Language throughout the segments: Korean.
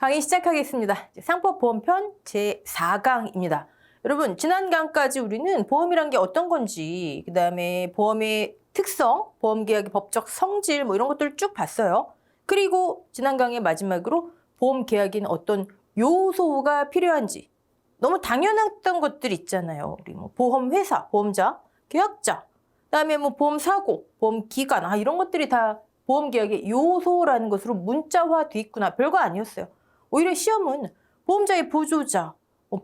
강의 시작하겠습니다. 상법보험편 제4강입니다. 여러분, 지난 강까지 우리는 보험이란 게 어떤 건지, 그 다음에 보험의 특성, 보험계약의 법적 성질 뭐 이런 것들을 쭉 봤어요. 그리고 지난 강의 마지막으로 보험계약인 어떤 요소가 필요한지, 너무 당연했던 것들 있잖아요. 우리 뭐 보험회사, 보험자, 계약자, 그다음에 뭐 보험사고, 보험기간, 이런 것들이 다 보험계약의 요소라는 것으로 문자화돼 있구나. 별거 아니었어요. 오히려 시험은 보험자의 보조자,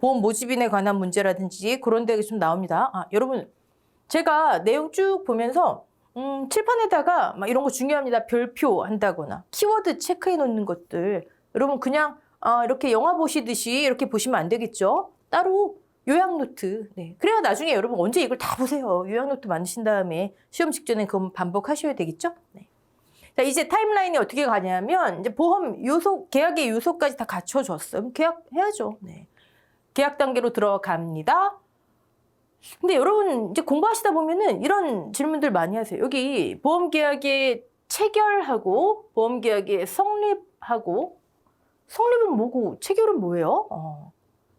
보험 모집인에 관한 문제라든지 그런 데가 좀 나옵니다. 여러분, 제가 내용 쭉 보면서 칠판에다가 막 이런 거 중요합니다. 별표 한다거나 키워드 체크해 놓는 것들. 여러분 그냥 이렇게 영화 보시듯이 이렇게 보시면 안 되겠죠? 따로 요약 노트. 네. 그래야 나중에 여러분 언제 이걸 다 보세요. 요약 노트 만드신 다음에 시험 직전에 그건 반복하셔야 되겠죠? 네. 자, 이제 타임라인이 어떻게 가냐면 이제 보험 요소, 계약의 요소까지 다 갖춰졌어요. 계약해야죠. 네. 계약 단계로 들어갑니다. 근데 여러분 이제 공부하시다 보면은 이런 질문들 많이 하세요. 여기 보험계약의 체결하고 보험계약의 성립하고, 성립은 뭐고 체결은 뭐예요?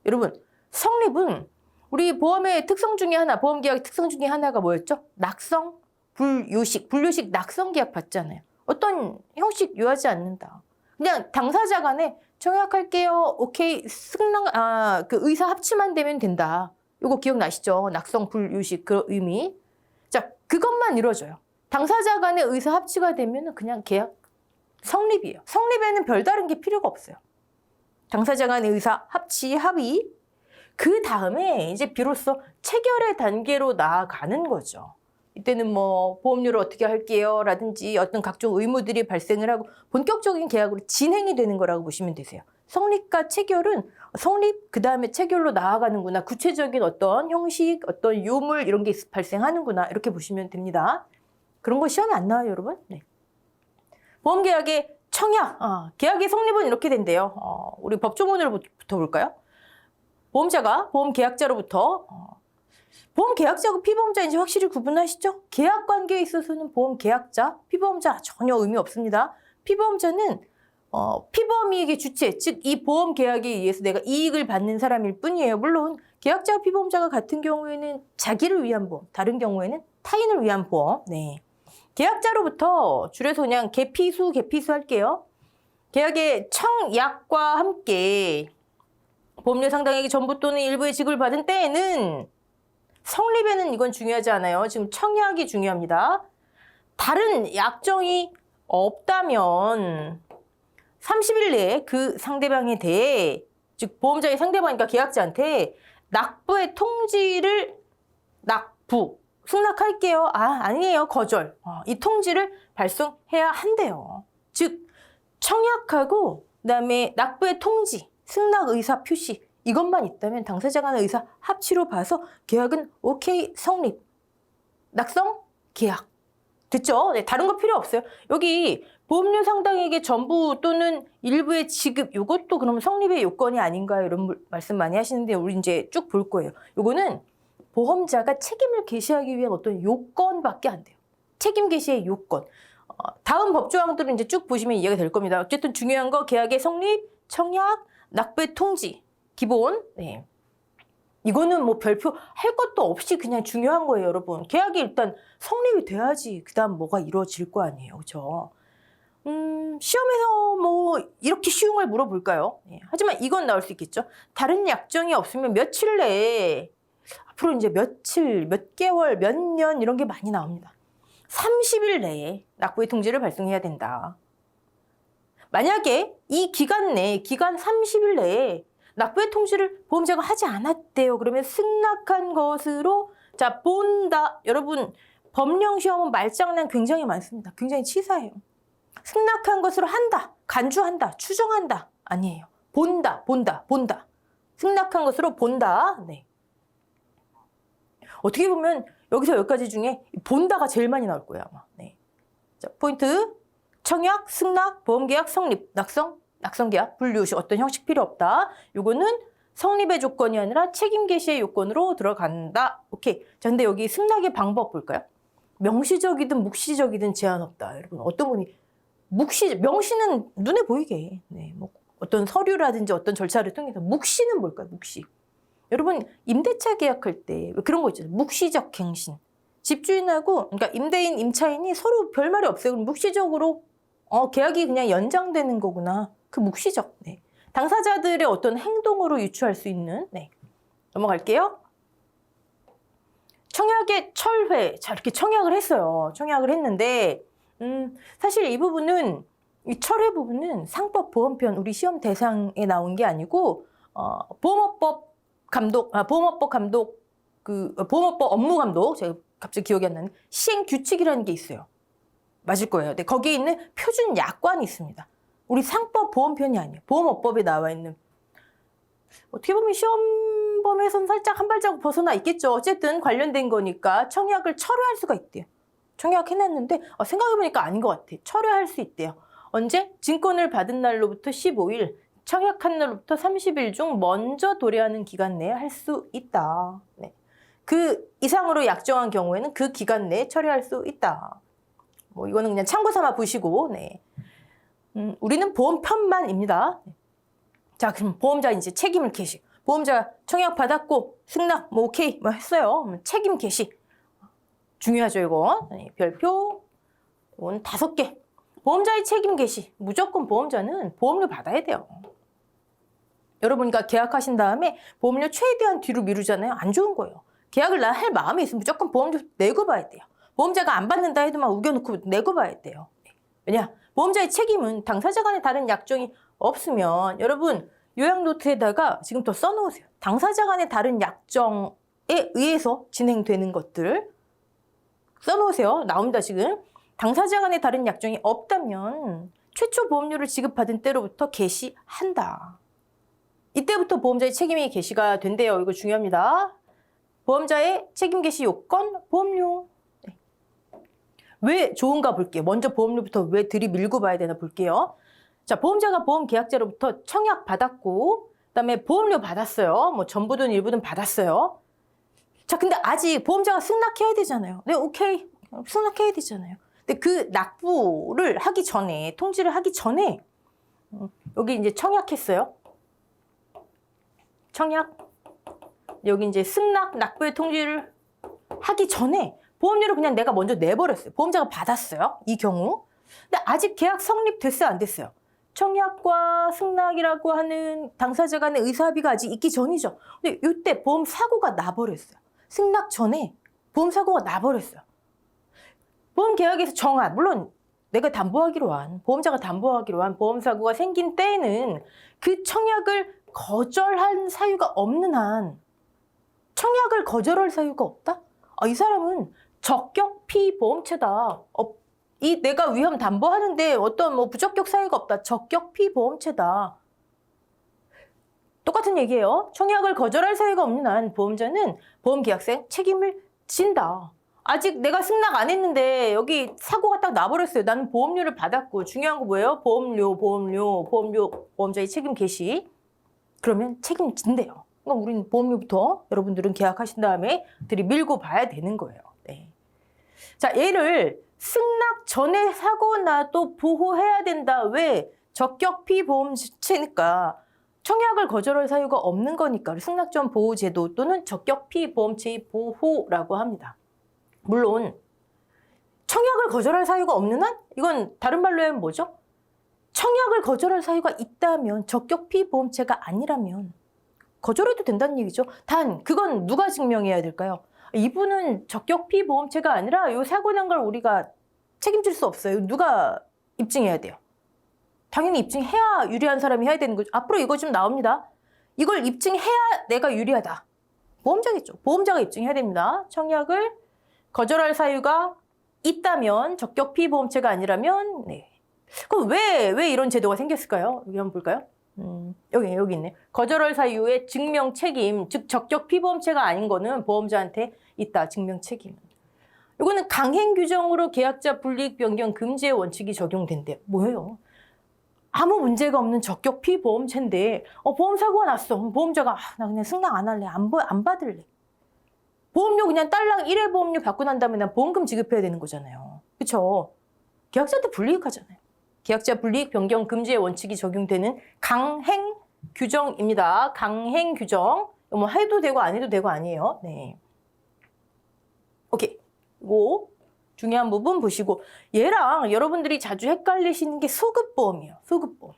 여러분, 성립은 우리 보험의 특성 중에 하나, 보험계약 특성 중에 하나가 뭐였죠? 낙성, 불요식, 불요식 낙성계약 받잖아요. 어떤 형식 요하지 않는다. 그냥 당사자 간에 청약할게요. 오케이. 승낙, 그 의사 합치만 되면 된다. 요거 기억나시죠? 낙성, 불요식 그 의미. 자, 그것만 이루어져요. 당사자 간의 의사 합치가 되면 그냥 계약 성립이에요. 성립에는 별다른 게 필요가 없어요. 당사자 간의 의사 합치, 합의. 그 다음에 이제 비로소 체결의 단계로 나아가는 거죠. 이때는 뭐 보험료를 어떻게 할게요 라든지 어떤 각종 의무들이 발생을 하고 본격적인 계약으로 진행이 되는 거라고 보시면 되세요. 성립과 체결은 성립 그 다음에 체결로 나아가는구나. 구체적인 어떤 형식, 어떤 요물 이런 게 발생하는구나. 이렇게 보시면 됩니다. 그런 거 시험에 안 나와요, 여러분. 네. 보험계약의 청약, 계약의 성립은 이렇게 된대요. 우리 법조문으로부터 볼까요? 보험자가 보험계약자로부터 보험계약자고 피보험자인지 확실히 구분하시죠? 계약관계에 있어서는 보험계약자, 피보험자 전혀 의미 없습니다. 피보험자는 피보험이익의 주체, 즉 이 보험계약에 의해서 내가 이익을 받는 사람일 뿐이에요. 물론 계약자와 피보험자가 같은 경우에는 자기를 위한 보험, 다른 경우에는 타인을 위한 보험. 네. 계약자로부터 줄여서 그냥 계피수 할게요. 계약의 청약과 함께 보험료 상당액이 전부 또는 일부의 지급을 받은 때에는, 성립에는 이건 중요하지 않아요. 지금 청약이 중요합니다. 다른 약정이 없다면 30일 내에 그 상대방에 대해, 즉 보험자의 상대방이니까 계약자한테 납부의 통지를 승낙할게요. 아니에요. 거절. 이 통지를 발송해야 한대요. 즉 청약하고 그다음에 납부의 통지, 승낙 의사 표시 이것만 있다면 당사자 간의 의사 합치로 봐서 계약은 오케이 성립, 낙성, 계약. 됐죠? 네, 다른 거 필요 없어요. 여기 보험료 상당액의 전부 또는 일부의 지급, 이것도 그러면 성립의 요건이 아닌가 이런 말씀 많이 하시는데 우리 이제 쭉 볼 거예요. 요거는 보험자가 책임을 개시하기 위한 어떤 요건밖에 안 돼요. 책임 개시의 요건. 다음 법조항들은 이제 쭉 보시면 이해가 될 겁니다. 어쨌든 중요한 거 계약의 성립, 청약, 납부의 통지. 기본. 네. 이거는 뭐 별표 할 것도 없이 그냥 중요한 거예요, 여러분. 계약이 일단 성립이 돼야지 그다음 뭐가 이루어질 거 아니에요. 그렇죠? 시험에서 뭐 이렇게 쉬운 걸 물어볼까요? 네. 하지만 이건 나올 수 있겠죠. 다른 약정이 없으면 며칠 내에, 앞으로 이제 며칠, 몇 개월, 몇 년 이런 게 많이 나옵니다. 30일 내에 납부의 통지를 발송해야 된다. 만약에 이 기간 내에, 기간 30일 내에 납부의 통지를 보험자가 하지 않았대요. 그러면 승낙한 것으로, 자, 본다. 여러분, 법령 시험은 말장난 굉장히 많습니다. 굉장히 치사해요. 승낙한 것으로 한다, 간주한다, 추정한다. 아니에요. 본다. 승낙한 것으로 본다. 네. 어떻게 보면 여기서 여기까지 중에 본다가 제일 많이 나올 거예요, 아마. 네. 자, 포인트. 청약, 승낙, 보험계약, 성립, 낙성계약, 불요식 어떤 형식 필요 없다. 요거는 성립의 조건이 아니라 책임 개시의 요건으로 들어간다. 오케이. 자, 근데 여기 승낙의 방법 볼까요? 명시적이든 묵시적이든 제한 없다. 여러분, 어떤 분이 명시는 눈에 보이게. 네, 뭐 어떤 서류라든지 어떤 절차를 통해서 묵시는 뭘까요? 묵시. 여러분 임대차 계약할 때 그런 거 있잖아요. 묵시적 갱신. 집주인하고 그러니까 임대인, 임차인이 서로 별말이 없어요. 그럼 묵시적으로 계약이 그냥 연장되는 거구나. 그 묵시적. 네. 당사자들의 어떤 행동으로 유추할 수 있는. 네. 넘어갈게요. 청약의 철회. 자, 이렇게 청약을 했어요. 청약을 했는데 사실 이 부분은 이 철회 부분은 상법 보험편 우리 시험 대상에 나온 게 아니고 보험업법 감독, 보험업법 업무 감독, 제가 갑자기 기억이 안 나는 시행 규칙이라는 게 있어요. 맞을 거예요. 근데 거기에 있는 표준 약관이 있습니다. 우리 상법 보험편이 아니에요. 보험업법에 나와 있는. 어떻게 보면 시험범에서는 살짝 한 발자국 벗어나 있겠죠. 어쨌든 관련된 거니까 청약을 철회할 수가 있대요. 청약해놨는데 생각해보니까 아닌 것 같아. 철회할 수 있대요. 언제? 증권을 받은 날로부터 15일, 청약한 날로부터 30일 중 먼저 도래하는 기간 내에 할 수 있다. 네. 그 이상으로 약정한 경우에는 그 기간 내에 처리할 수 있다. 뭐 이거는 그냥 참고 삼아 보시고. 네. 우리는 보험편만입니다. 자, 그럼 보험자 이제 책임을 개시. 보험자 청약 받았고 승낙 뭐 오케이 뭐 했어요. 책임 개시. 중요하죠 이거. 네, 별표. 이건 5개. 보험자의 책임 개시. 무조건 보험자는 보험료 받아야 돼요. 여러분과 계약하신 다음에 보험료 최대한 뒤로 미루잖아요. 안 좋은 거예요. 계약을 할 마음이 있으면 무조건 보험료 내고 봐야 돼요. 보험자가 안 받는다 해도 막 우겨놓고 내고 봐야 돼요. 왜냐? 보험자의 책임은 당사자 간의 다른 약정이 없으면 여러분 요약 노트에다가 지금 더 써놓으세요. 당사자 간의 다른 약정에 의해서 진행되는 것들 써놓으세요. 나옵니다 지금. 당사자 간의 다른 약정이 없다면 최초 보험료를 지급받은 때로부터 개시한다. 이때부터 보험자의 책임이 개시가 된대요. 이거 중요합니다. 보험자의 책임 개시 요건, 보험료. 네. 왜 좋은가 볼게요. 먼저 보험료부터 왜 들이밀고 봐야 되나 볼게요. 자, 보험자가 보험 계약자로부터 청약 받았고, 그다음에 보험료 받았어요. 뭐 전부든 일부든 받았어요. 자, 근데 아직 보험자가 승낙해야 되잖아요. 네, 오케이. 승낙해야 되잖아요. 근데 그 납부를 하기 전에, 통지를 하기 전에, 여기 이제 청약했어요. 청약. 여기 이제 승낙, 납부의 통지를 하기 전에 보험료를 그냥 내가 먼저 내버렸어요. 보험자가 받았어요. 이 경우. 근데 아직 계약 성립됐어요? 안 됐어요? 청약과 승낙이라고 하는 당사자 간의 의사합의가 아직 있기 전이죠. 근데 이때 보험 사고가 나버렸어요. 승낙 전에 보험 사고가 나버렸어요. 보험 계약에서 정한, 물론 내가 담보하기로 한, 보험자가 담보하기로 한 보험 사고가 생긴 때에는 그 청약을 거절한 사유가 없는 한 청약을 거절할 사유가 없다? 이 사람은 적격 피보험체다. 이 내가 위험 담보하는데 어떤 뭐 부적격 사유가 없다. 적격 피보험체다. 똑같은 얘기예요. 청약을 거절할 사유가 없는 한 보험자는 보험계약상 책임을 진다. 아직 내가 승낙 안 했는데 여기 사고가 딱 나버렸어요. 나는 보험료를 받았고 중요한 거 뭐예요? 보험료, 보험자의 책임 개시. 그러면 책임진대요. 그러니까 우리는 보험료부터 여러분들은 계약하신 다음에 들이밀고 봐야 되는 거예요. 네. 자, 얘를 승낙 전에 사고 나도 보호해야 된다. 왜? 적격 피보험체니까 청약을 거절할 사유가 없는 거니까 승낙 전 보호제도 또는 적격 피보험체의 보호라고 합니다. 물론 청약을 거절할 사유가 없는 한 이건 다른 말로 하면 뭐죠? 청약을 거절할 사유가 있다면 적격 피보험체가 아니라면 거절해도 된다는 얘기죠. 단 그건 누가 증명해야 될까요? 이분은 적격 피보험체가 아니라 이 사고 난 걸 우리가 책임질 수 없어요. 누가 입증해야 돼요? 당연히 입증해야 유리한 사람이 해야 되는 거죠. 앞으로 이거 좀 나옵니다. 이걸 입증해야 내가 유리하다. 보험자겠죠. 보험자가 입증해야 됩니다. 청약을 거절할 사유가 있다면 적격 피보험체가 아니라면 네. 그럼 왜 이런 제도가 생겼을까요? 여기 한번 볼까요? 여기 있네. 거절할 사유의 증명 책임, 즉 적격 피보험체가 아닌 거는 보험자한테 있다. 증명 책임. 이거는 강행 규정으로 계약자 불이익 변경 금지의 원칙이 적용된대요. 뭐예요? 아무 문제가 없는 적격 피보험체인데 보험 사고가 났어. 보험자가 나 그냥 승낙 안 할래. 안 받을래. 보험료 그냥 딸랑 1회 보험료 받고 난 다음에 난 보험금 지급해야 되는 거잖아요. 그렇죠? 계약자한테 불이익하잖아요. 계약자 불이익 변경 금지의 원칙이 적용되는 강행 규정입니다. 강행 규정. 뭐 해도 되고 안 해도 되고 아니에요. 네. 오케이. 이거 중요한 부분 보시고 얘랑 여러분들이 자주 헷갈리시는 게 소급보험이에요. 소급보험.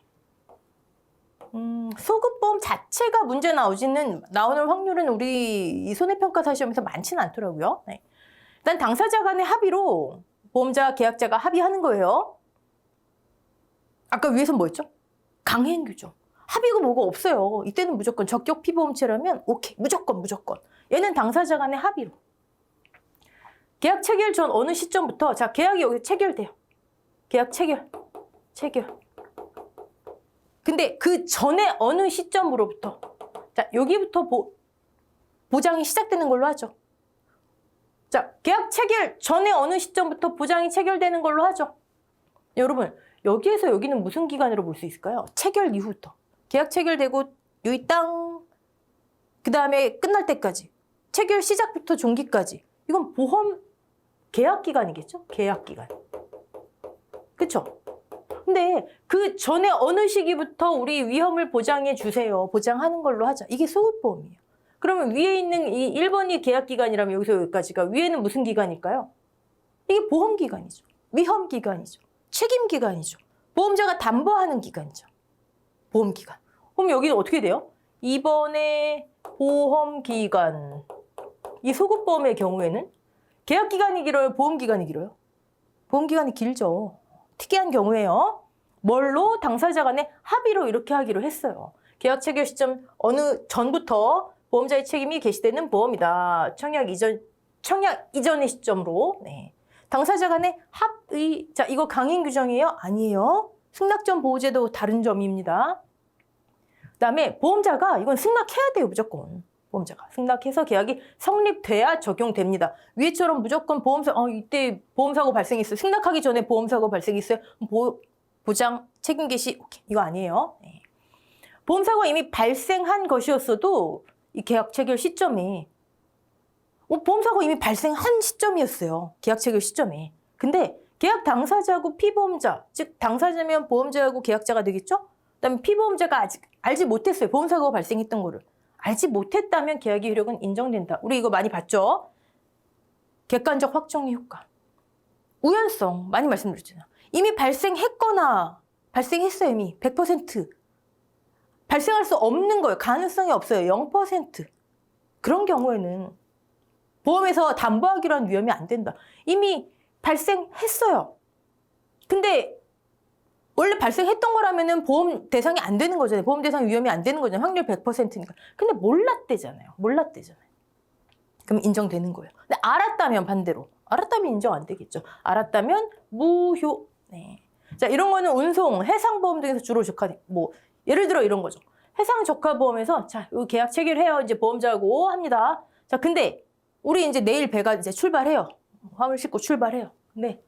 소급보험 자체가 문제 나오는 확률은 우리 이 손해평가 시험에서 많지는 않더라고요. 네. 일단 당사자 간의 합의로 보험자, 계약자가 합의하는 거예요. 아까 위에서 뭐였죠? 강행 규정. 합의가 뭐가 없어요. 이때는 무조건 적격 피보험체라면 오케이. 무조건. 얘는 당사자 간의 합의로. 계약 체결 전 어느 시점부터 자 계약이 여기 체결돼요. 계약 체결. 근데 그 전에 어느 시점으로부터 자 여기부터 보장이 시작되는 걸로 하죠. 자 계약 체결 전에 어느 시점부터 보장이 체결되는 걸로 하죠. 여러분 여기에서 여기는 무슨 기간으로 볼 수 있을까요? 체결 이후부터 계약 체결되고 여기 땅 그 다음에 끝날 때까지 체결 시작부터 종기까지 이건 보험 계약 기간이겠죠? 계약 기간. 그쵸? 근데 그 전에 어느 시기부터 우리 위험을 보장해 주세요. 보장하는 걸로 하자. 이게 소급보험이에요. 그러면 위에 있는 이 1번이 계약 기간이라면 여기서 여기까지가 위에는 무슨 기간일까요? 이게 보험 기간이죠. 위험 기간이죠. 책임 기간이죠. 보험자가 담보하는 기간이죠. 보험 기간. 그럼 여기는 어떻게 돼요? 2번의 보험 기간. 이 소급보험의 경우에는 계약 기간이 길어요? 보험 기간이 길어요? 보험 기간이 길죠. 특이한 경우에요. 뭘로? 당사자 간의 합의로 이렇게 하기로 했어요. 계약 체결 시점 어느 전부터 보험자의 책임이 개시되는 보험이다. 청약 이전의 시점으로. 네. 당사자 간의 합의. 자, 이거 강행 규정이에요? 아니에요. 승낙전 보호제도 다른 점입니다. 그다음에 보험자가 이건 승낙해야 돼요. 무조건. 보험자가 승낙해서 계약이 성립돼야 적용됩니다. 위에처럼 무조건 이때 보험사고 발생했어요. 승낙하기 전에 보험사고 발생했어요. 보장 책임 개시 오케이. 이거 아니에요. 네. 보험사고가 이미 발생한 것이었어도 이 계약 체결 시점에 보험사고가 이미 발생한 시점이었어요. 계약 체결 시점에. 근데 계약 당사자하고 피보험자, 즉 당사자면 보험자하고 계약자가 되겠죠? 그다음에 피보험자가 아직 알지 못했어요. 보험사고가 발생했던 거를. 알지 못했다면 계약의 효력은 인정된다. 우리 이거 많이 봤죠? 객관적 확정의 효과. 우연성 많이 말씀드렸잖아요. 이미 발생했거나 발생했어요. 이미 100%. 발생할 수 없는 거예요. 가능성이 없어요. 0%. 그런 경우에는 보험에서 담보하기로 한 위험이 안 된다. 이미 발생했어요. 근데 원래 발생했던 거라면은 보험 대상이 안 되는 거잖아요. 보험 대상 위험이 안 되는 거잖아요. 확률 100%니까. 근데 몰랐대잖아요. 그럼 인정되는 거예요. 근데 알았다면 반대로. 알았다면 인정 안 되겠죠. 알았다면 무효. 네. 자, 이런 거는 운송, 해상보험 등에서 주로 예를 들어 이런 거죠. 해상적하보험에서 자, 이 계약 체결해요. 이제 보험자하고 합니다. 자, 근데 우리 이제 내일 배가 이제 출발해요. 화물 싣고 출발해요. 근데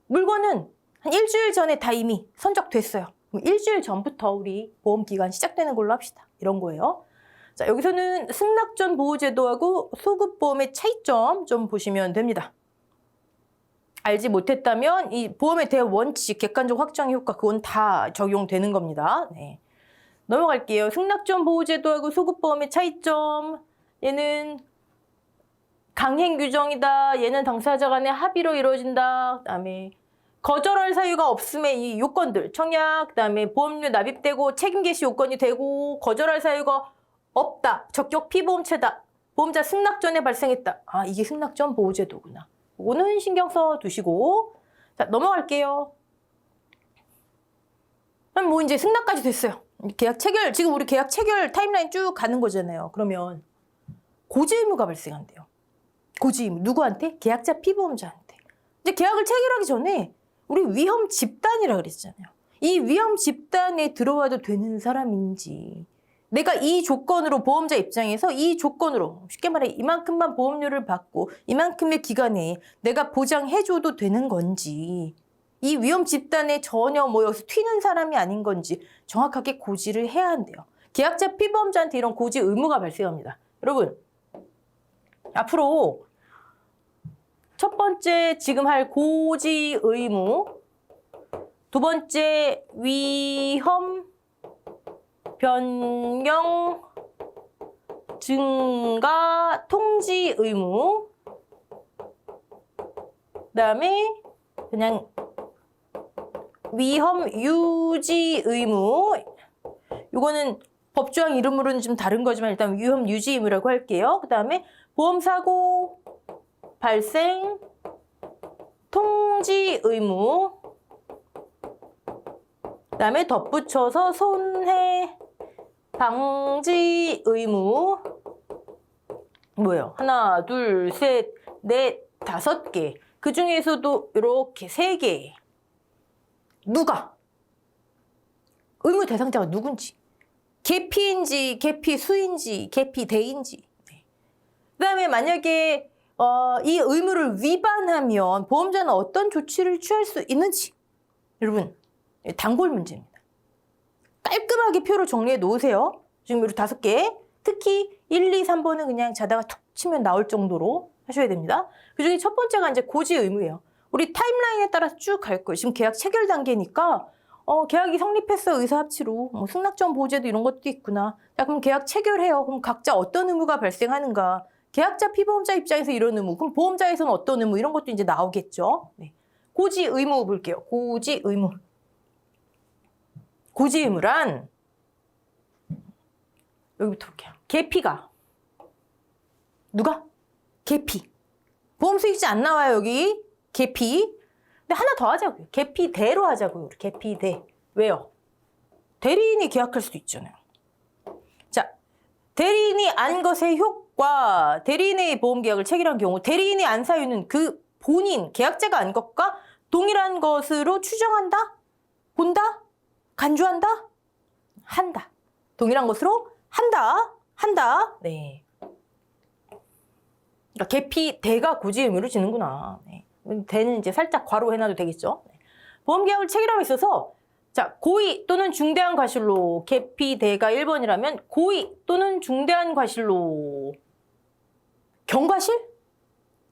물건은 한 일주일 전에 다 이미 선적됐어요. 그럼 일주일 전부터 우리 보험기간 시작되는 걸로 합시다. 이런 거예요. 자, 여기서는 승낙전 보호제도하고 소급보험의 차이점 좀 보시면 됩니다. 알지 못했다면 이 보험에 대한 원칙, 객관적 확정의 효과 그건 다 적용되는 겁니다. 네. 넘어갈게요. 승낙전 보호제도하고 소급보험의 차이점. 얘는 강행 규정이다. 얘는 당사자 간의 합의로 이루어진다. 그다음에 거절할 사유가 없음의 이 요건들, 청약, 그다음에 보험료 납입되고 책임 개시 요건이 되고 거절할 사유가 없다. 적격 피보험체다. 보험자 승낙 전에 발생했다. 아, 이게 승낙전 보호제도구나. 이거는 신경 써 두시고. 자, 넘어갈게요. 그럼 이제 승낙까지 됐어요. 계약 체결, 지금 우리 계약 체결 타임라인 쭉 가는 거잖아요. 그러면 고지 의무가 발생한대요. 고지 의무. 누구한테? 계약자 피보험자한테. 이제 계약을 체결하기 전에 우리 위험 집단이라 그랬잖아요. 이 위험 집단에 들어와도 되는 사람인지 내가 이 조건으로 보험자 입장에서 이 조건으로 쉽게 말해 이만큼만 보험료를 받고 이만큼의 기간에 내가 보장해줘도 되는 건지 이 위험 집단에 전혀 여기서 튀는 사람이 아닌 건지 정확하게 고지를 해야 한대요. 계약자 피보험자한테 이런 고지 의무가 발생합니다. 여러분 앞으로 첫 번째 지금 할 고지 의무 두 번째, 위험 변경 증가 통지 의무. 그다음에 그냥 위험 유지 의무. 이거는 법조항 이름으로는 좀 다른 거지만 일단 위험 유지 의무라고 할게요. 그다음에 보험사고 발생 통지 의무. 그다음에 덧붙여서 손해 방지 의무. 뭐예요? 하나, 둘, 셋, 넷, 5개. 그 중에서도 이렇게 3개. 누가? 의무 대상자가 누군지. 계피인지, 계피수인지, 계피대인지. 네. 그다음에 만약에 이 의무를 위반하면 보험자는 어떤 조치를 취할 수 있는지. 여러분, 단골 문제입니다. 깔끔하게 표로 정리해 놓으세요. 지금 이렇게 5개. 특히 1, 2, 3번은 그냥 자다가 툭 치면 나올 정도로 하셔야 됩니다. 그중에 첫 번째가 이제 고지 의무예요. 우리 타임라인에 따라서 쭉 갈 거예요. 지금 계약 체결 단계니까 계약이 성립했어. 의사 합치로. 뭐 승낙점 보제도 이런 것도 있구나. 자, 그럼 계약 체결해요. 그럼 각자 어떤 의무가 발생하는가. 계약자, 피보험자 입장에서 이런 의무. 그럼 보험자에서는 어떤 의무. 이런 것도 이제 나오겠죠. 네. 고지 의무 볼게요. 고지 의무. 고지 의무란 여기부터 볼게요. 계피가 누가? 계피. 보험 수익지 안 나와요, 여기. 계피. 근데 하나 더 하자고요. 계피대로 하자고요. 계피대. 왜요? 대리인이 계약할 수도 있잖아요. 자, 대리인이 안 것의 효과, 대리인의 보험 계약을 체결한 경우 대리인의 안 사유는 그 본인, 계약자가 안 것과 동일한 것으로 추정한다? 본다? 간주한다? 한다. 동일한 것으로 한다. 한다. 네. 그러니까 계피대가 고지 의무를 지는구나. 네. 대는 이제 살짝 괄호 해놔도 되겠죠. 네. 보험계약을 체결함에 있어서 자, 고의 또는 중대한 과실로 계피대가 1번이라면 고의 또는 중대한 과실로 경과실?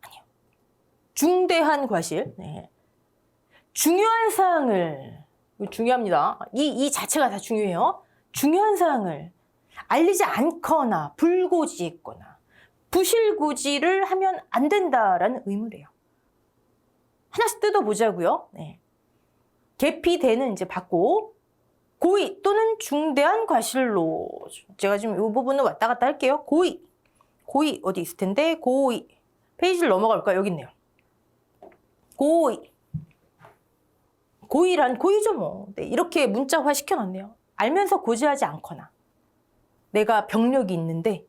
아니요. 중대한 과실. 네. 중요한 사항을 중요합니다. 이 자체가 다 중요해요. 중요한 사항을 알리지 않거나 불고지했거나 부실고지를 하면 안 된다라는 의무래요. 하나씩 뜯어보자고요. 네. 계피대는 이제 받고 고의 또는 중대한 과실로 제가 지금 이 부분은 왔다 갔다 할게요. 고의 어디 있을 텐데 고의 페이지를 넘어갈까요? 여기 있네요. 고의란 고의죠 뭐. 네, 이렇게 문자화 시켜놨네요. 알면서 고지하지 않거나 내가 병력이 있는데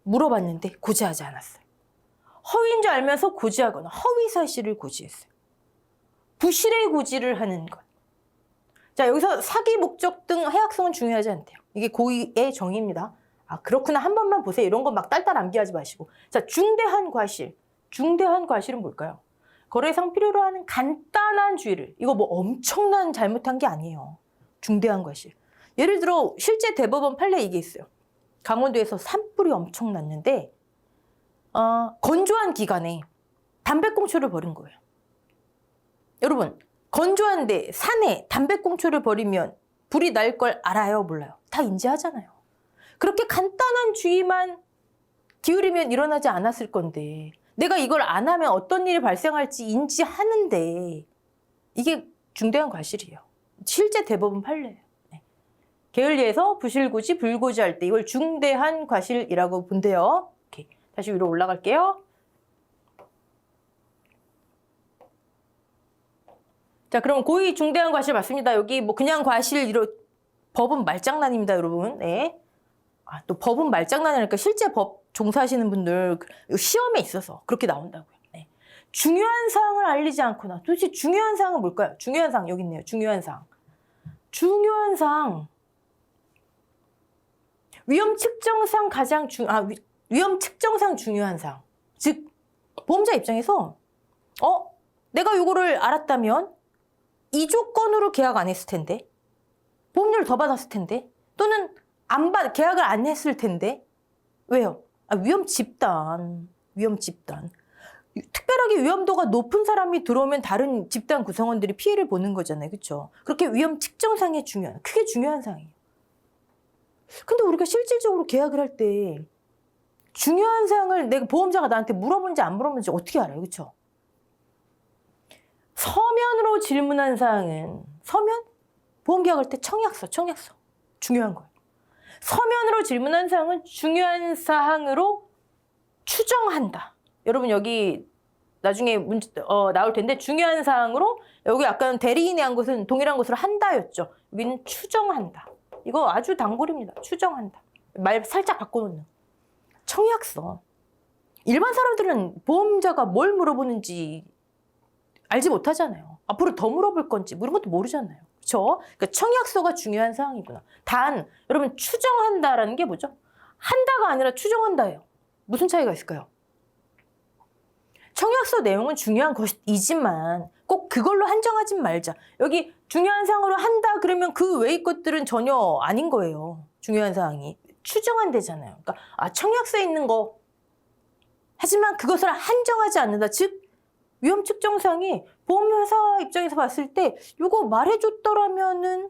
물어봤는데 고지하지 않았어요. 허위인 줄 알면서 고지하거나 허위 사실을 고지했어요. 부실의 고지를 하는 것. 자, 여기서 사기 목적 등 해악성은 중요하지 않대요. 이게 고의의 정의입니다. 아, 그렇구나. 한 번만 보세요. 이런 거 막 딸딸 암기하지 마시고. 자, 중대한 과실. 중대한 과실은 뭘까요? 거래상 필요로 하는 간단한 주의를. 이거 뭐 엄청난 잘못한 게 아니에요. 중대한 과실. 예를 들어 실제 대법원 판례 이게 있어요. 강원도에서 산불이 엄청 났는데 건조한 기간에 담배꽁초를 버린 거예요. 여러분, 건조한데 산에 담배꽁초를 버리면 불이 날 걸 알아요? 몰라요? 다 인지하잖아요. 그렇게 간단한 주의만 기울이면 일어나지 않았을 건데 내가 이걸 안 하면 어떤 일이 발생할지 인지하는데 이게 중대한 과실이에요. 실제 대법원 판례예요. 네. 게을리해서 부실고지, 불고지할 때 이걸 중대한 과실이라고 본대요. 오케이. 다시 위로 올라갈게요. 자, 그럼 고의 중대한 과실 맞습니다. 여기 뭐 그냥 과실 법은 말장난입니다, 여러분. 네. 아, 또 법은 말장난이니까 실제 법 종사하시는 분들 시험에 있어서 그렇게 나온다고요. 네. 중요한 사항을 알리지 않거나 도대체 중요한 사항은 뭘까요? 중요한 사항 여기 있네요. 중요한 사항. 중요한 사항. 위험 측정상 위험 측정상 중요한 사항. 즉 보험자 입장에서 내가 요거를 알았다면 이 조건으로 계약 안 했을 텐데 보험료를 더 받았을 텐데 또는 계약을 안 했을 텐데 왜요? 위험 집단. 특별하게 갑자기 위험도가 높은 사람이 들어오면 다른 집단 구성원들이 피해를 보는 거잖아요. 그렇죠? 그렇게 위험 측정상이 중요한, 크게 중요한 사항이에요. 근데 우리가 실질적으로 계약을 할 때 중요한 사항을 내가 보험자가 나한테 물어본지 안 물어본지 어떻게 알아요? 그렇죠? 서면으로 질문한 사항은 서면? 보험계약할 때 청약서 중요한 거예요. 서면으로 질문한 사항은 중요한 사항으로 추정한다. 여러분 여기 나중에 문제 나올 텐데 중요한 사항으로 여기 약간 대리인이 한 것은 동일한 것으로 한다였죠. 여기는 추정한다. 이거 아주 단골입니다. 추정한다. 말 살짝 바꿔놓는. 청약서. 일반 사람들은 보험자가 뭘 물어보는지 알지 못하잖아요. 앞으로 더 물어볼 건지 뭐 이런 것도 모르잖아요. 그렇죠? 그러니까 청약서가 중요한 사항이구나. 단 여러분 추정한다라는 게 뭐죠? 한다가 아니라 추정한다예요. 무슨 차이가 있을까요? 청약서 내용은 중요한 것이지만 꼭 그걸로 한정하지 말자. 여기 중요한 사항으로 한다 그러면 그 외의 것들은 전혀 아닌 거예요. 중요한 사항이. 추정한대잖아요. 그러니까 청약서에 있는 거. 하지만 그것을 한정하지 않는다. 즉 위험 측정상이 보험회사 입장에서 봤을 때 이거 말해줬더라면은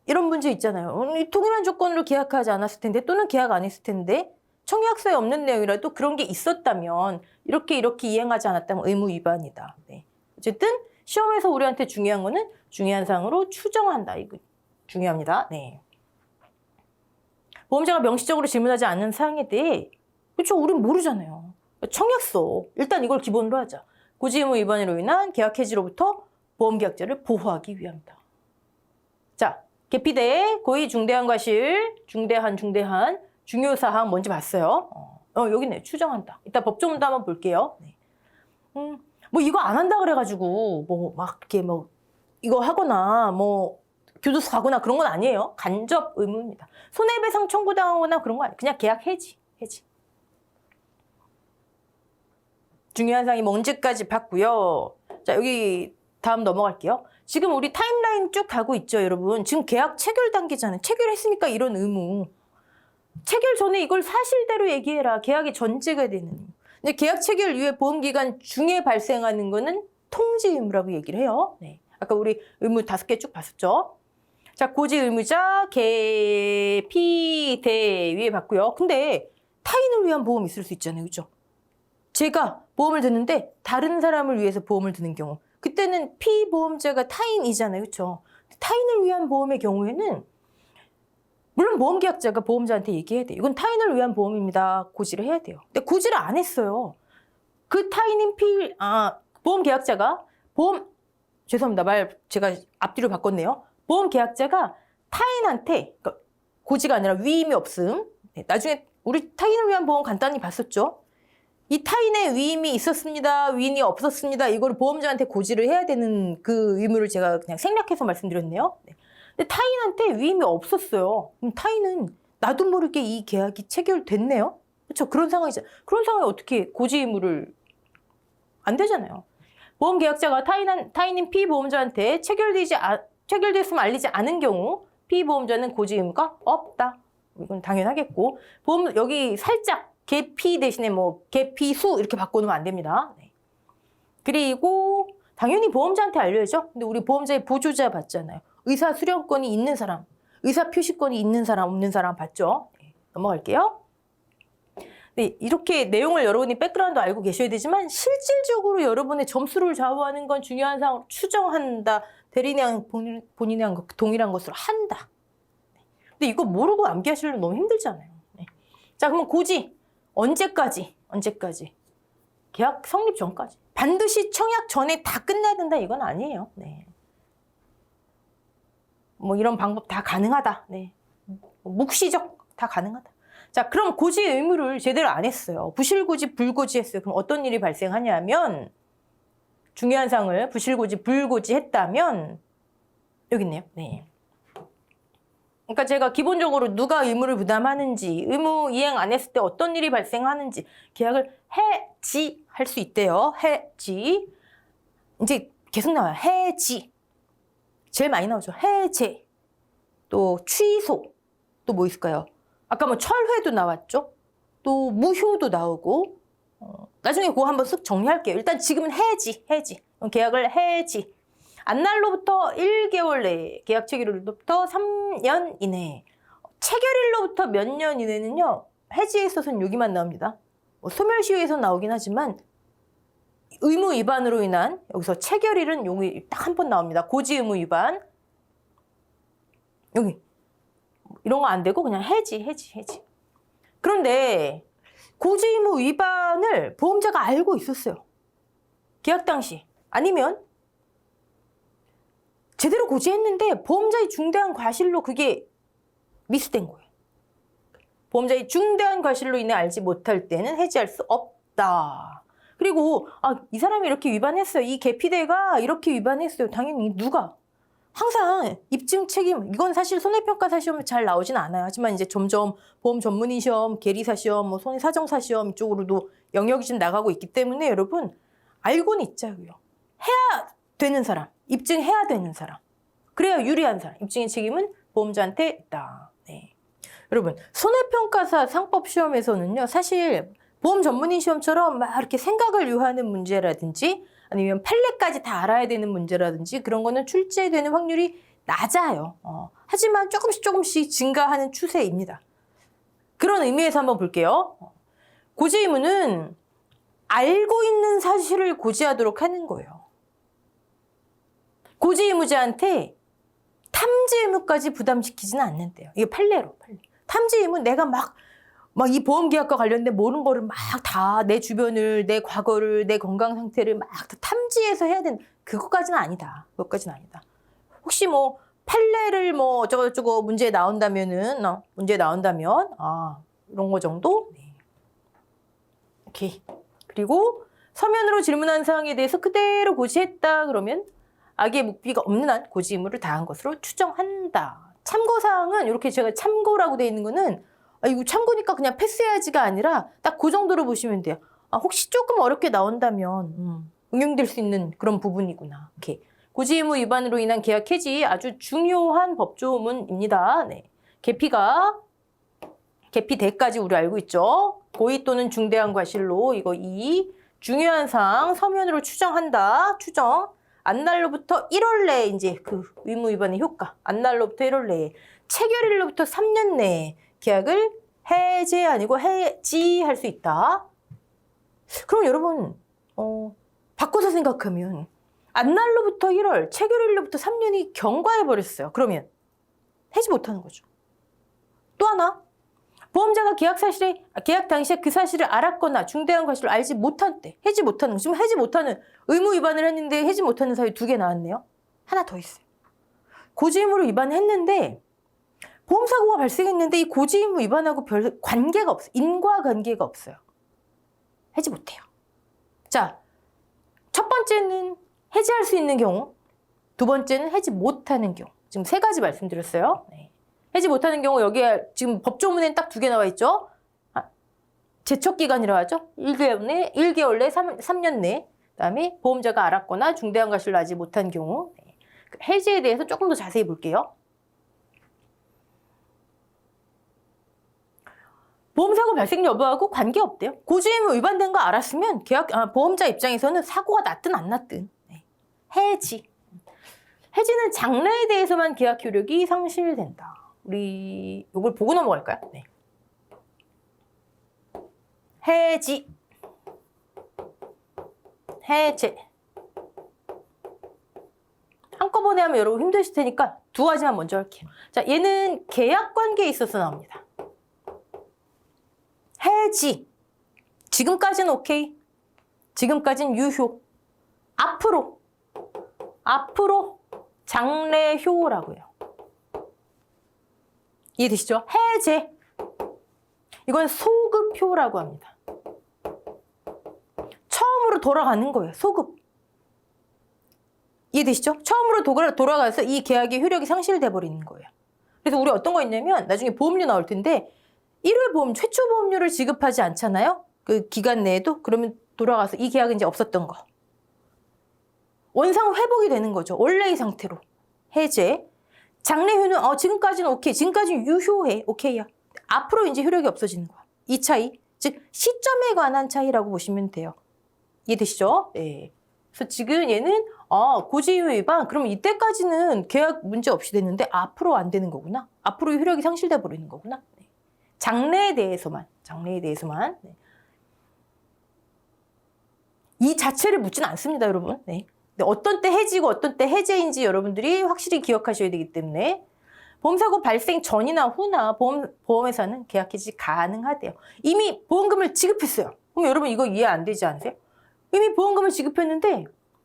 이런 문제 있잖아요. 동일한 조건으로 계약하지 않았을 텐데 또는 계약 안 했을 텐데 청약서에 없는 내용이라도 그런 게 있었다면 이렇게 이행하지 않았다면 의무 위반이다. 네. 어쨌든 시험에서 우리한테 중요한 거는 중요한 사항으로 추정한다. 이거 중요합니다. 네. 보험자가 명시적으로 질문하지 않는 사항에 대해 그렇죠. 우린 모르잖아요. 청약서 일단 이걸 기본으로 하자. 고지 의무 위반으로 인한 계약 해지로부터 보험계약자를 보호하기 위함이다. 자, 계피대 고의 중대한 과실, 중대한 중요사항 뭔지 봤어요. 여기 있네. 추정한다. 이따 법조문도 한번 볼게요. 네. 뭐 이거 안 한다 그래가지고 뭐 막 이렇게 뭐 이거 하거나 뭐 교도소 가거나 그런 건 아니에요. 간접 의무입니다. 손해배상 청구당하거나 그런 거 아니에요. 그냥 계약 해지. 중요한 사항이 뭐 언제까지 봤고요. 자, 여기 다음 넘어갈게요. 지금 우리 타임라인 쭉 가고 있죠, 여러분. 지금 계약 체결 단계잖아요. 체결했으니까 이런 의무. 체결 전에 이걸 사실대로 얘기해라. 계약이 전제가 되는. 근데 계약 체결 이후에 보험기간 중에 발생하는 거는 통지 의무라고 얘기를 해요. 네. 아까 우리 의무 5개 쭉 봤었죠. 자, 고지 의무자, 계피, 대 위에 봤고요. 근데 타인을 위한 보험이 있을 수 있잖아요. 그죠? 제가 보험을 드는데 다른 사람을 위해서 보험을 드는 경우 그때는 피보험자가 타인이잖아요. 그렇죠? 타인을 위한 보험의 경우에는 물론 보험계약자가 보험자한테 얘기해야 돼요. 이건 타인을 위한 보험입니다. 고지를 해야 돼요. 근데 고지를 안 했어요. 그 타인인 보험계약자가 죄송합니다. 말 제가 앞뒤로 바꿨네요. 보험계약자가 타인한테 그러니까 고지가 아니라 위임이 없음. 네, 나중에 우리 타인을 위한 보험 간단히 봤었죠. 이 타인의 위임이 있었습니다. 위임이 없었습니다. 이걸 보험자한테 고지를 해야 되는 그 의무를 제가 그냥 생략해서 말씀드렸네요. 네. 근데 타인한테 위임이 없었어요. 그럼 타인은 나도 모르게 이 계약이 체결됐네요. 그렇죠? 그런 상황이잖아요. 그런 상황에 어떻게 고지 의무를 안 되잖아요. 보험계약자가 타인인 피보험자한테 체결됐으면 알리지 않은 경우 피보험자는 고지 의무가 없다. 이건 당연하겠고 여기 살짝 계피 대신에 뭐 계피수 이렇게 바꿔놓으면 안 됩니다. 네. 그리고 당연히 보험자한테 알려야죠. 근데 우리 보험자의 보조자 봤잖아요. 의사 수령권이 있는 사람, 의사 표시권이 있는 사람, 없는 사람 봤죠. 네. 넘어갈게요. 네, 이렇게 내용을 여러분이 백그라운드 알고 계셔야 되지만 실질적으로 여러분의 점수를 좌우하는 건 중요한 사항을 추정한다. 대리인이랑 본인이랑 동일한 것으로 한다. 근데 이거 모르고 암기하시려면 너무 힘들잖아요. 네. 자, 그러면 고지. 언제까지? 계약 성립 전까지. 반드시 청약 전에 다 끝내야 된다 이건 아니에요. 네. 뭐 이런 방법 다 가능하다. 네. 묵시적 다 가능하다. 자, 그럼 고지 의무를 제대로 안 했어요. 부실고지, 불고지 했어요. 그럼 어떤 일이 발생하냐면 중요한 사항을 부실고지, 불고지 했다면 여기 있네요. 네. 그러니까 제가 기본적으로 누가 의무를 부담하는지, 의무 이행 안 했을 때 어떤 일이 발생하는지 계약을 해지할 수 있대요. 해지. 이제 계속 나와요. 해지. 제일 많이 나오죠. 해제. 또 취소. 또 뭐 있을까요? 아까 뭐 철회도 나왔죠. 또 무효도 나오고 나중에 그거 한번 쓱 정리할게요. 일단 지금은 해지. 계약을 해지. 안날로부터 1개월 내에, 계약 체결일로부터 3년 이내에, 체결일로부터 몇 년 이내는요, 해지에 있어서는 여기만 나옵니다. 소멸시효에서 나오긴 하지만 의무 위반으로 인한 여기서 체결일은 여기 딱 한 번 나옵니다. 고지 의무 위반. 여기 이런 거 안 되고 그냥 해지. 그런데 고지 의무 위반을 보험자가 알고 있었어요. 계약 당시. 아니면 제대로 고지했는데 보험자의 중대한 과실로 그게 미스된 거예요. 보험자의 중대한 과실로 인해 알지 못할 때는 해지할 수 없다. 그리고 이 사람이 이렇게 위반했어요. 이 계피대가 이렇게 위반했어요. 당연히 누가? 항상 입증 책임, 이건 사실 손해평가사 시험에 잘 나오진 않아요. 하지만 이제 점점 보험 전문의 시험, 계리사 시험, 손해사정사 시험 이쪽으로도 영역이 좀 나가고 있기 때문에 여러분 알고는 있자고요. 해야 되는 사람, 입증해야 되는 사람. 그래야 유리한 사람. 입증의 책임은 보험자한테 있다. 네. 여러분 손해평가사 상법 시험에서는요. 사실 보험 전문의 시험처럼 막 이렇게 생각을 요하는 문제라든지 아니면 판례까지 다 알아야 되는 문제라든지 그런 거는 출제되는 확률이 낮아요. 하지만 조금씩 증가하는 추세입니다. 그런 의미에서 한번 볼게요. 고지 의무는 알고 있는 사실을 고지하도록 하는 거예요. 고지 의무자한테 탐지 의무까지 부담시키지는 않는데요. 이게 판례로. 탐지 의무 내가 막 이 보험 계약과 관련된 모든 거를 막 다 내 주변을, 내 과거를, 내 건강 상태를 막 다 탐지해서 해야 되는 그것까지는 아니다. 혹시 판례를 어쩌고저쩌고 문제 나온다면 이런 거 정도? 네. 오케이. 그리고 서면으로 질문한 사항에 대해서 그대로 고지했다 그러면 악의 묵비가 없는 한 고지 의무를 다한 것으로 추정한다. 참고사항은 이렇게 제가 참고라고 되어 있는 거는 이거 참고니까 그냥 패스해야지가 아니라 딱 그 정도로 보시면 돼요. 혹시 조금 어렵게 나온다면 응용될 수 있는 그런 부분이구나. 오케이. 고지 의무 위반으로 인한 계약 해지 아주 중요한 법조문입니다. 네. 계피대까지 우리 알고 있죠. 고의 또는 중대한 과실로 이거 중요한 사항 서면으로 추정한다. 추정. 안날로부터 1월 내에 이제 그 의무 위반의 효과. 안날로부터 1월 내에 체결일로부터 3년 내에 계약을 해제 아니고 해지할 수 있다. 그럼 여러분 바꿔서 생각하면 안날로부터 1월, 체결일로부터 3년이 경과해버렸어요. 그러면 해지 못하는 거죠. 또 하나, 보험자가 계약 당시에 그 사실을 알았거나 중대한 과실을 알지 못한 때 해지 못하는 거. 지금 해지 못하는 의무 위반을 했는데 해지 못하는 사유 2개 나왔네요. 하나 더 있어요. 고지 의무를 위반했는데 보험사고가 발생했는데 이 고지 의무 위반하고 별 관계가 없어요. 인과관계가 없어요. 해지 못해요. 자, 첫 번째는 해지할 수 있는 경우, 두 번째는 해지 못하는 경우. 지금 3가지 말씀드렸어요. 네. 해지 못하는 경우 여기에 지금 법조문에는 딱 2개 나와 있죠. 제척기간이라고 하죠. 1개월 내, 3년 내. 그다음에 보험자가 알았거나 중대한 과실을 알지 못한 경우. 네. 해지에 대해서 조금 더 자세히 볼게요. 보험사고 발생 여부하고 관계없대요. 고지 의무 위반된 거 알았으면 보험자 입장에서는 사고가 났든 안 났든. 네. 해지는 장래에 대해서만 계약 효력이 상실된다. 우리 이걸 보고 넘어갈까요? 네. 해제. 한꺼번에 하면 여러분 힘드실 테니까 2가지만 먼저 할게요. 자, 얘는 계약 관계에 있어서 나옵니다. 해지. 지금까지는 오케이. 지금까지는 유효. 앞으로 장래효라고요. 이해되시죠? 해제. 이건 소급효라고 합니다. 처음으로 돌아가는 거예요. 소급. 이해되시죠? 처음으로 돌아가서 이 계약의 효력이 상실돼 버리는 거예요. 그래서 우리 어떤 거 있냐면 나중에 보험료 나올 텐데 1회 보험, 최초 보험료를 지급하지 않잖아요? 그 기간 내에도? 그러면 돌아가서 이 계약은 이제 없었던 거. 원상 회복이 되는 거죠. 원래의 상태로. 해제. 장래효는 지금까지는 오케이. 지금까지는 유효해. 오케이야. 앞으로 이제 효력이 없어지는 거야. 이 차이. 즉 시점에 관한 차이라고 보시면 돼요. 이해되시죠? 네. 그래서 지금 얘는 고지의무 위반, 그럼 이때까지는 계약 문제 없이 됐는데 앞으로 안 되는 거구나. 앞으로 효력이 상실돼 버리는 거구나. 네. 장래에 대해서만. 네. 이 자체를 묻지는 않습니다, 여러분. 네. 어떤 때 해지고 어떤 때 해제인지 여러분들이 확실히 기억하셔야 되기 때문에 보험사고 발생 전이나 후나 보험회사는 계약 해지 가능하대요. 이미 보험금을 지급했어요. 그럼 여러분 이거 이해 안 되지 않으세요? 이미 보험금을 지급했는데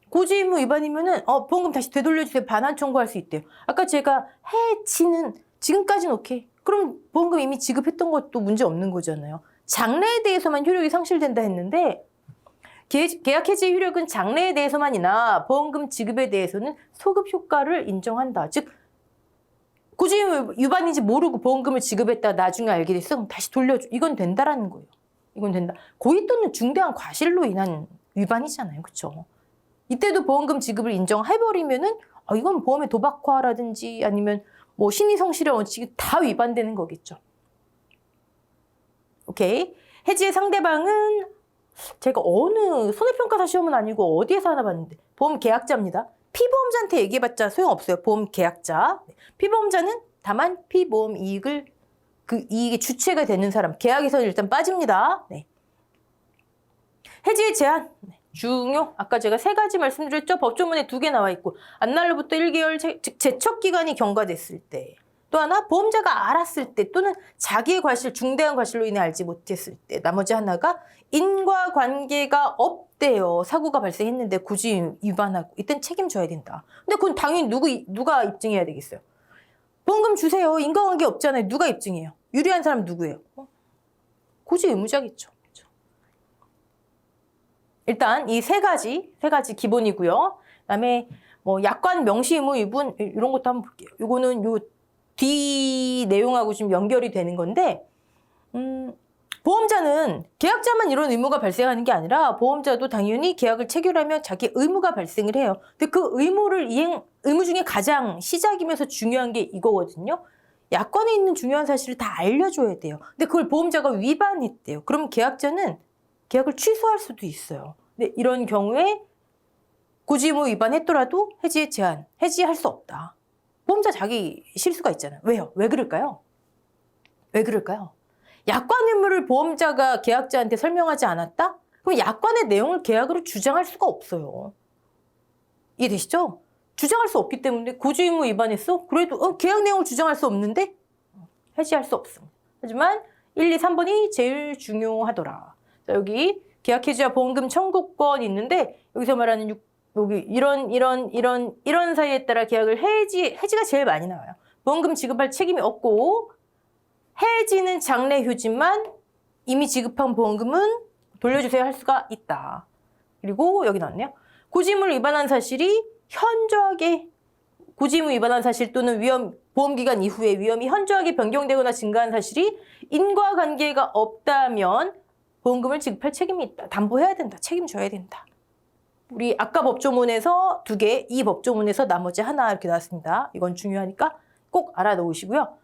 고지의무 위반이면은 보험금 다시 되돌려주세요. 반환 청구할 수 있대요. 아까 제가 해지는 지금까지는 오케이. 그럼 보험금 이미 지급했던 것도 문제 없는 거잖아요. 장래에 대해서만 효력이 상실된다 했는데 계약 해지 효력은 장래에 대해서만이나 보험금 지급에 대해서는 소급 효과를 인정한다. 즉 고지의무 위반인지 모르고 보험금을 지급했다 나중에 알게 됐어. 그럼 다시 돌려줘. 이건 된다라는 거예요. 이건 된다. 고의 또는 중대한 과실로 인한 위반이잖아요. 그렇죠? 이때도 보험금 지급을 인정해버리면은 이건 보험의 도박화라든지 아니면 뭐 신의성실의 원칙이 다 위반되는 거겠죠. 오케이. 해지의 상대방은 제가 어느 손해평가사 시험은 아니고 어디에서 하나 봤는데 보험 계약자입니다. 피보험자한테 얘기해봤자 소용없어요. 보험 계약자. 피보험자는 다만 피보험 이익을 그 이익의 주체가 되는 사람. 계약에서는 일단 빠집니다. 네. 해지의 제한. 네. 중요. 아까 제가 3가지 말씀드렸죠. 법조문에 2개 나와 있고 안날로부터 1개월 즉 제척기간이 경과됐을 때. 또 하나 보험자가 알았을 때 또는 자기의 과실, 중대한 과실로 인해 알지 못했을 때. 나머지 하나가 인과관계가 없대요. 사고가 발생했는데 고지 위반하고 이땐 책임져야 된다. 근데 그건 당연히 누가 입증해야 되겠어요? 보험금 주세요. 인과관계 없잖아요. 누가 입증해요? 유리한 사람 누구예요? 고지 의무자겠죠. 그렇죠? 일단 이 3가지 기본이고요. 그다음에 뭐 약관 명시 의무 위반 이런 것도 한번 볼게요. 요거는 요 뒤 내용하고 좀 연결이 되는 건데 보험자는 계약자만 이런 의무가 발생하는 게 아니라 보험자도 당연히 계약을 체결하면 자기 의무가 발생을 해요. 근데 그 의무 중에 가장 시작이면서 중요한 게 이거거든요. 약관에 있는 중요한 사실을 다 알려줘야 돼요. 근데 그걸 보험자가 위반했대요. 그럼 계약자는 계약을 취소할 수도 있어요. 근데 이런 경우에 고지의무 위반했더라도 해지의 제한, 해지할 수 없다. 보험자 자기 실수가 있잖아요. 왜요? 왜 그럴까요? 약관 의무를 보험자가 계약자한테 설명하지 않았다? 그럼 약관의 내용을 계약으로 주장할 수가 없어요. 이해되시죠? 주장할 수 없기 때문에 고지의무 위반했어? 그래도 계약 내용을 주장할 수 없는데 해지할 수 없습니다. 하지만 1, 2, 3번이 제일 중요하더라. 자, 여기 계약 해지와 보험금 청구권 있는데 여기서 말하는 여기 이런 사유에 따라 계약을 해지가 제일 많이 나와요. 보험금 지급할 책임이 없고 해지는 장래 휴지만 이미 지급한 보험금은 돌려주세요 할 수가 있다. 그리고 여기 나왔네요. 고지의무를 위반한 사실이 현저하게 고지의무 위반한 사실 또는 보험기간 이후에 위험이 현저하게 변경되거나 증가한 사실이 인과관계가 없다면 보험금을 지급할 책임이 있다. 담보해야 된다. 책임져야 된다. 우리 아까 법조문에서 2개, 이 법조문에서 나머지 하나 이렇게 나왔습니다. 이건 중요하니까 꼭 알아놓으시고요.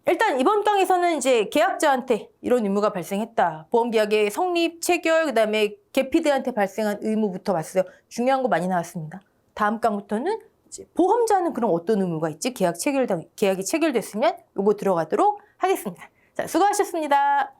일단 이번 강에서는 이제 계약자한테 이런 의무가 발생했다. 보험계약의 성립, 체결, 그다음에 계피드한테 발생한 의무부터 봤어요. 중요한 거 많이 나왔습니다. 다음 강부터는 이제 보험자는 그럼 어떤 의무가 있지? 계약이 체결됐으면 요거 들어가도록 하겠습니다. 자, 수고하셨습니다.